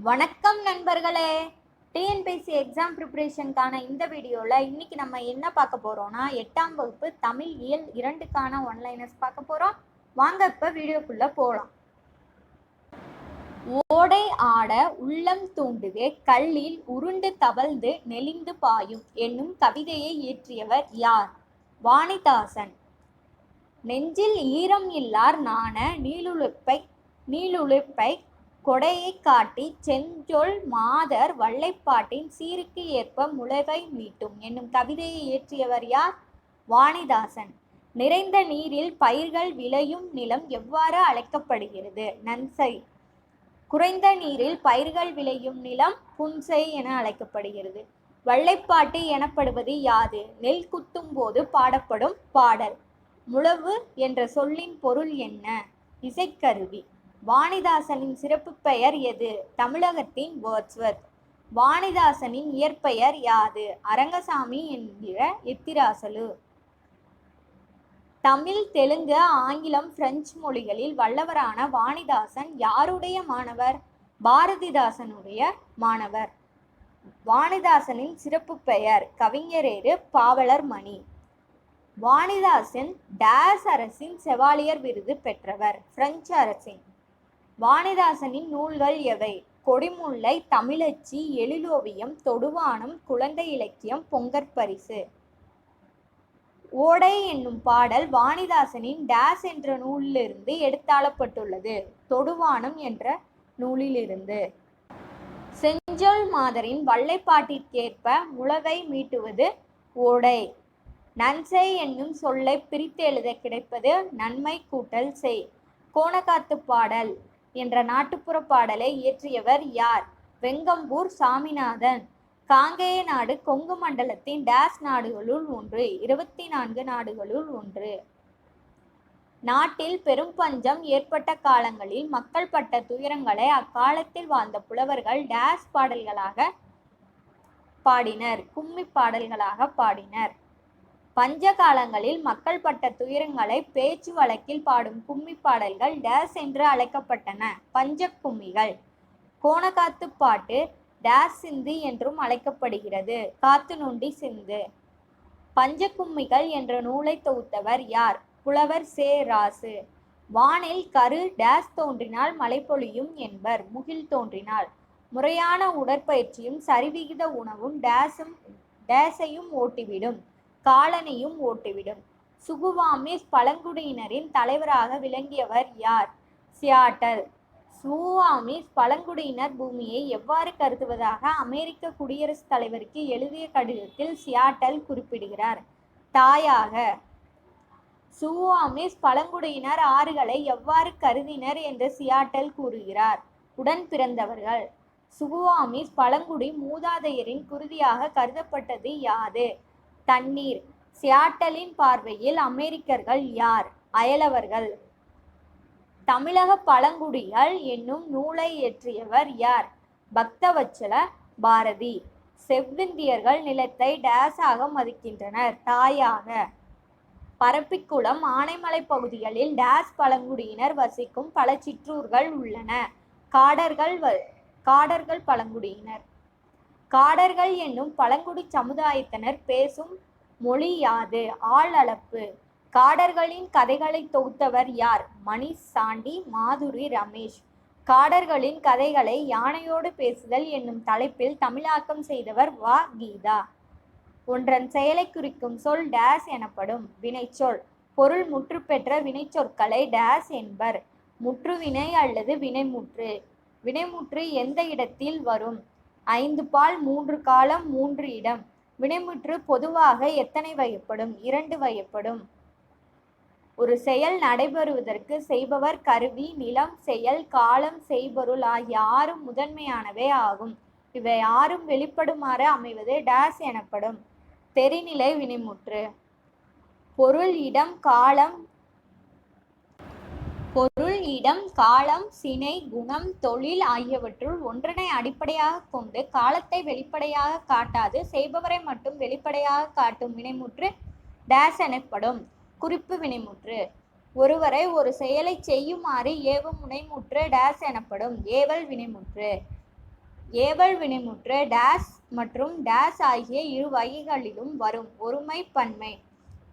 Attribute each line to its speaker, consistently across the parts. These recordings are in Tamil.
Speaker 1: வணக்கம் நண்பர்களே. டிஎன்பிஎஸ்சி எக்ஸாம் ப்ரிப்பரேஷனுக்கான இந்த வீடியோவில் இன்னைக்கு நம்ம என்ன பார்க்க போகிறோம்னா 8ஆம் வகுப்பு தமிழ் இயல் 2க்கான ஒன்லைனர்ஸ் பார்க்க போகிறோம். வாங்க இப்போ வீடியோக்குள்ளே போகலாம். ஓடை ஆட உள்ளம் தூண்டுதே கல்லில் உருண்டு தவழ்ந்து நெளிந்து பாயும் என்னும் கவிதையை இயற்றியவர் யார்? வாணிதாசன். நெஞ்சில் ஈரம் இல்லார் நாண நீளுழைப்பை கொடையை காட்டி செஞ்சொல் மாதர் வள்ளைப்பாட்டின் சீருக்கு ஏற்ப முளைவை மீட்டும் என்னும் கவிதையை இயற்றியவர் யார்? வாணிதாசன். நிறைந்த நீரில் பயிர்கள் விளையும் நிலம் எவ்வாறு அழைக்கப்படுகிறது? நன்சை. குறைந்த நீரில் பயிர்கள் விளையும் நிலம் புன்சை என அழைக்கப்படுகிறது. வள்ளைப்பாட்டு எனப்படுவது யாது? நெல் குத்தும் போது பாடப்படும் பாடல். முழவு என்ற சொல்லின் பொருள் என்ன? இசைக்கருவி. வாணிதாசனின் சிறப்பு பெயர் எது? தமிழகத்தின் வேர்ட்ஸ்வர்த். வாணிதாசனின் இயற்பெயர் யாது? அரங்கசாமி என்கிற எத்திராசலு. தமிழ், தெலுங்கு, ஆங்கிலம், பிரெஞ்சு மொழிகளில் வல்லவரான வாணிதாசன் யாருடைய மாணவர்? பாரதிதாசனுடைய மாணவர். வாணிதாசனின் சிறப்பு பெயர் கவிஞரேறு பாவலர் மணி. வாணிதாசன் டேஸ் அரசின் செவாலியர் விருது பெற்றவர்? பிரெஞ்சு அரசின். வாணிதாசனின் நூல்கள் எவை? கொடிமுல்லை, தமிழச்சி, எழிலோவியம், தொடுவானம், குழந்தை இலக்கியம், பொங்கற்பரிசு. ஓடை என்னும் பாடல் வாணிதாசனின் டேஸ் என்ற நூலிலிருந்து எடுத்தாளப்பட்டுள்ளது? தொடுவானம் என்ற நூலிலிருந்து. செஞ்சொல் மாதரின் வள்ளைப்பாட்டிற்கேற்ப முழவை மீட்டுவது ஓடை. நன்செய் என்னும் சொல்லை பிரித்து எழுத கிடைப்பது நன்மை கூட்டல் செய். கோணக்காத்து பாடல் என்ற நாட்டுப்புற பாடலை இயற்றியவர் யார்? வெங்கம்பூர் சாமிநாதன். காங்கேய நாடு கொங்கு மண்டலத்தின் டேஸ் நாடுகளுள் ஒன்று. 24 நாடுகளுள் ஒன்று. நாட்டில் பெரும் பஞ்சம் ஏற்பட்ட காலங்களில் மக்கள் பட்ட துயரங்களை அக்காலத்தில் வாழ்ந்த புலவர்கள் டேஸ் பாடல்களாக பாடினர்? கும்மி பாடல்களாக பாடினர். பஞ்ச காலங்களில் மக்கள் பட்ட துயரங்களை பேச்சு வழக்கில் பாடும் கும்மி பாடல்கள் டேஸ் என்று அழைக்கப்பட்டன? பஞ்ச கும்மிகள். கோணக்காத்து பாட்டு டேஸ் சிந்து என்றும் அழைக்கப்படுகிறது? காத்து நொண்டி சிந்து. பஞ்ச கும்மிகள் என்ற நூலை தொகுத்தவர் யார்? புலவர் சே. ராசு. வானில் கரு டேஸ் தோன்றினால் மழை பொழியும் என்பர்? முகில் தோன்றினால். முறையான உடற்பயிற்சியும் சரிவிகித உணவும் டேஸையும் ஓட்டிவிடும்? காலனையும் ஓட்டிவிடும். சுகுவாமிஸ் பழங்குடியினரின் தலைவராக விளங்கியவர் யார்? சியாட்டல். சுகுவாமிஸ் பழங்குடியினர் பூமியை எவ்வாறு கருதுவதாக அமெரிக்க குடியரசுத் தலைவருக்கு எழுதிய கடிதத்தில் சியாட்டல் குறிப்பிடுகிறார்? தாயாக. சுகுவாமிஸ் பழங்குடியினர் ஆறுகளை எவ்வாறு கருதினர் என்று சியாட்டல் கூறுகிறார்? உடன் பிறந்தவர்கள். சுகுவாமிஸ் பழங்குடி மூதாதையரின் குருதியாக கருதப்பட்டது யாது? தண்ணீர். சியாட்டலின் பார்வையில் அமெரிக்கர்கள் யார்? அயலவர்கள். தமிழக பழங்குடிகள் என்னும் நூலை இயற்றியவர் யார்? பக்தவத்சல பாரதி. செவ்விந்தியர்கள் நிலத்தை டேஸாக மதிக்கின்றனர்? தாயாக. பரப்பிக்குளம், ஆனைமலை பகுதிகளில் டேஸ் பழங்குடியினர் வசிக்கும் பல சிற்றூர்கள் உள்ளன? காடர்கள் பழங்குடியினர். காடர்கள் என்னும் பழங்குடி சமுதாயத்தினர் பேசும் மொழி யாது? ஆள் அளப்பு. காடர்களின் கதைகளை தொகுத்தவர் யார்? மணிஷ் சாண்டி, மாதுரி ரமேஷ். காடர்களின் கதைகளை யானையோடு பேசுதல் என்னும் தலைப்பில் தமிழாக்கம் செய்தவர் வா. கீதா. ஒன்றன் செயலை குறிக்கும் சொல் டேஸ் எனப்படும்? வினைச்சொல். பொருள் முற்று பெற்ற வினைச்சொற்களை டேஸ் என்பர்? முற்றுவினை அல்லது வினைமுற்று. வினைமுற்று எந்த இடத்தில் வரும்? 5 பால் 3 காலம் 3 இடம். வினைமுற்று பொதுவாக எத்தனை வகைப்படும்? 2 வகைப்படும். ஒரு செயல் நடைபெறுவதற்கு செய்பவர், கருவி, நிலம், செயல், காலம், செய்பொருள் ஆகிய 6 முதன்மையானவை ஆகும். இவை 6ம் வெளிப்படுமாறு அமைவது டேஸ் எனப்படும்? தெரிநிலை வினைமுற்று. பொருள், இடம், காலம், சினை, குணம், தொழில் ஆகியவற்றுள் ஒன்றனை அடிப்படையாக கொண்டு காலத்தை வெளிப்படையாக காட்டாது செய்பவரை மட்டும் வெளிப்படையாக காட்டும் வினைமுற்று டேஸ் எனப்படும்? குறிப்பு வினைமுற்று. ஒருவரை ஒரு செயலை செய்யுமாறு ஏவும் வினைமுற்று டேஸ் எனப்படும்? ஏவல் வினைமுற்று. ஏவல் வினைமுற்று டேஸ் மற்றும் டேஸ் ஆகிய இரு வகைகளிலும் வரும். ஒருமை பன்மை.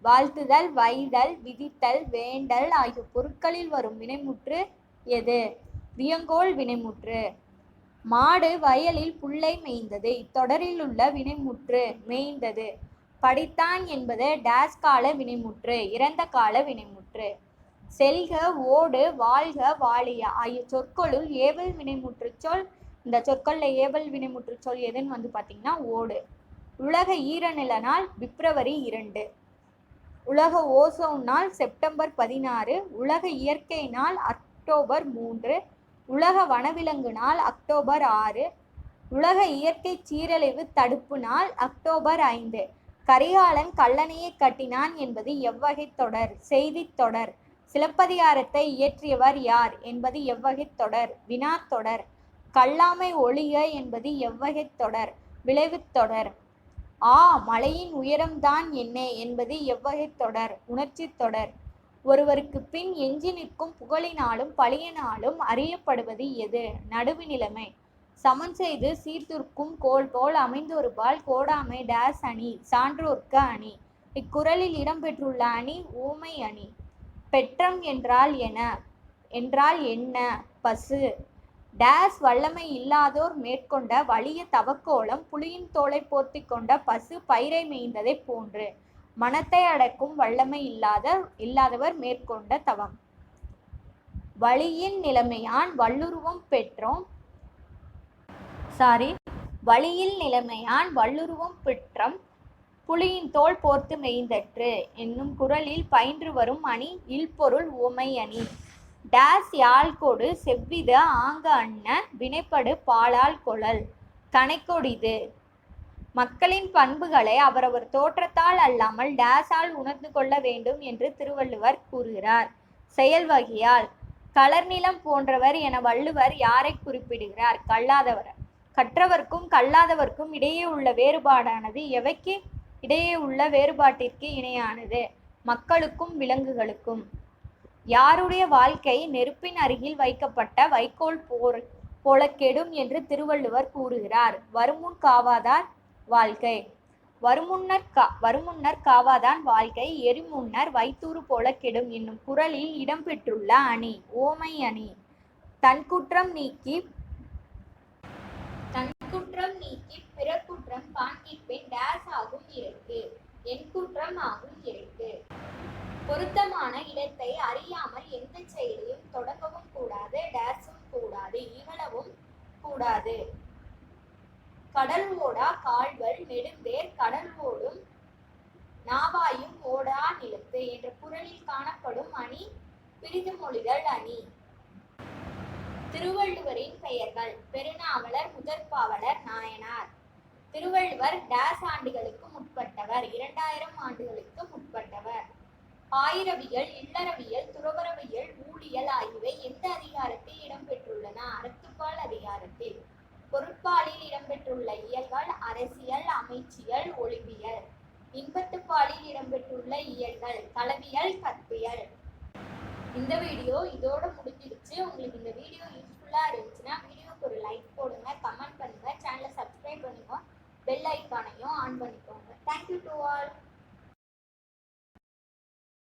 Speaker 1: வாழ்த்துதல், வைதல், விதித்தல், வேண்டல் ஆகிய பொருட்களில் வரும் வினைமுற்று எது? வியங்கோள் வினைமுற்று. மாடு வயலில் புல்லை மேய்ந்தது. இத்தொடரில் உள்ள வினைமுற்று மேய்ந்தது. படித்தான் என்பது டேஸ் கால வினைமுற்று, இறந்த கால வினைமுற்று. செல்க, ஓடு, வாழ்க, வாழிய ஆகிய சொற்களுள் ஏவல் வினைமுற்று சொல். இந்த சொற்கள்ல ஏவல் வினைமுற்று சொல் எதுன்னு பார்த்தீங்கன்னா ஓடு. உலக ஈரநில நாள் பிப்ரவரி 2. உலக ஓசோன் நாள் செப்டம்பர் 16. உலக இயற்கை நாள் அக்டோபர் 3. உலக வனவிலங்கு நாள் அக்டோபர் 6. உலக இயற்கை சீரழிவு தடுப்பு நாள் அக்டோபர் 5. கரிகாலன் கல்லணையை கட்டினான் என்பது எவ்வகை தொடர்? செய்தித் தொடர். சிலப்பதிகாரத்தை இயற்றியவர் யார் என்பது எவ்வகை தொடர்? வினாத்தொடர். கல்லாமை ஒழிக என்பது எவ்வகை தொடர்? விளைவுத் தொடர். மலையின் உயரம்தான் என்ன என்பது எவ்வகை தொடர்? உணர்ச்சித் தொடர். ஒருவருக்கு பின் எஞ்சி நிற்கும் புகழினாலும் பழியினாலும் அறியப்படுவது எது? நடுவு நிலைமை. சமன் செய்து சீர்தூர்க்கும் கோல் போல் அமைந்தொருபால் கோடாமை டேஸ் அணி சான்றோர்க்கு அணி. இக்குறளில் இடம்பெற்றுள்ள அணி ஊமை அணி. பெற்றம் என்றால் என்ன? பசு. டேஸ் வல்லமை இல்லாதோர் மேற்கொண்ட வலிய தவக்கோலம் புலியின் தோலை போர்த்தி கொண்ட பசு பயிரை மேய்ந்ததை போன்று. மனத்தை அடக்கும் வல்லமை இல்லாதவர் மேற்கொண்ட தவம். வலியின் நிலைமையான் வல்லுருவம் பெற்றம் புலியின் தோல் போர்த்து மேய்ந்தற்று என்னும் குறளில் பயின்று வரும் அணி இல்பொருள் உவமை அணி. டேஸ் யாழ்கொடு செவ்வித ஆங்க அன்ன வினைப்படு பாலால் கொளல். கனைக்கொடிது. மக்களின் பண்புகளை அவரவர் தோற்றத்தால் அல்லாமல் டேஸால் உணர்ந்து கொள்ள வேண்டும் என்று திருவள்ளுவர் கூறுகிறார். செயல் வகையால். கலர்நிலம் போன்றவர் என வள்ளுவர் யாரை குறிப்பிடுகிறார்? கல்லாதவர். கற்றவர்க்கும் கல்லாதவர்க்கும் இடையே உள்ள வேறுபாடானது எவைக்கு இடையே உள்ள வேறுபாட்டிற்கு இணையானது? மக்களுக்கும் விலங்குகளுக்கும். யாருடைய வாழ்க்கை நெருப்பின் அருகில் வைக்கப்பட்ட வைக்கோல் போல கெடும் என்று திருவள்ளுவர் கூறுகிறார்? வருமுன் காவாதார் வாழ்க்கை. வருமுன்னர் காவாதான் வாழ்க்கை எரிமுன்னர் வைத்தூறு போல கெடும் என்னும் குறளில் இடம்பெற்றுள்ள அணி ஓமை அணி. தன்குற்றம் நீக்கி பிறர் குற்றம் காண்கிற்பின் டேஸ் ஆகும் இருக்கு. என் குற்றம் ஆகும் இருக்கு. பொருத்தமான இடத்தை அறியாமல் எந்த செயலையும் தொடங்கவும் கூடாது, டேஸும் கூடாது, இகழவும் கூடாது. கடல் ஓடா கால்வல் நெடுந்தேர் கடல் ஓடும் நாவாயும் ஓடா நிலத்து என்ற குறளில் காணப்படும் அணி பிரிதுமொழிதல் அணி. திருவள்ளுவரின் பெயர்கள். பெருநாவலர், முதற்பாவலர், நாயனார். திருவள்ளுவர் டேஸ் ஆண்டுகளுக்கு முற்பட்டவர்? 2000 ஆண்டுகளுக்கு முற்பட்டவர். ஆயிரவியல், இல்லறவியல், துறவரவியல், ஊழியல் ஆகியவை எந்த அதிகாரத்தில் இடம்பெற்றுள்ளன? அறத்துப்பால் அதிகாரத்தில். பொருட்பாலில் இடம்பெற்றுள்ள இயல்கள் அரசியல், அமைச்சியல், ஒழிவியல். இன்பத்துப்பாலில் இடம்பெற்றுள்ள இயல்கள் களவியல், கற்பியல். இந்த வீடியோ இதோட முடிஞ்சிருச்சு. உங்களுக்கு இந்த வீடியோ யூஸ்ஃபுல்லா இருந்துச்சுன்னா வீடியோக்கு ஒரு லைக் போடுங்க, கமெண்ட் பண்ணுங்க, சேனலை சப்ஸ்கிரைப் பண்ணுங்க, பெல் ஐக்கானையும் ஆன் பண்ணிக்கோங்க. Thank you to all.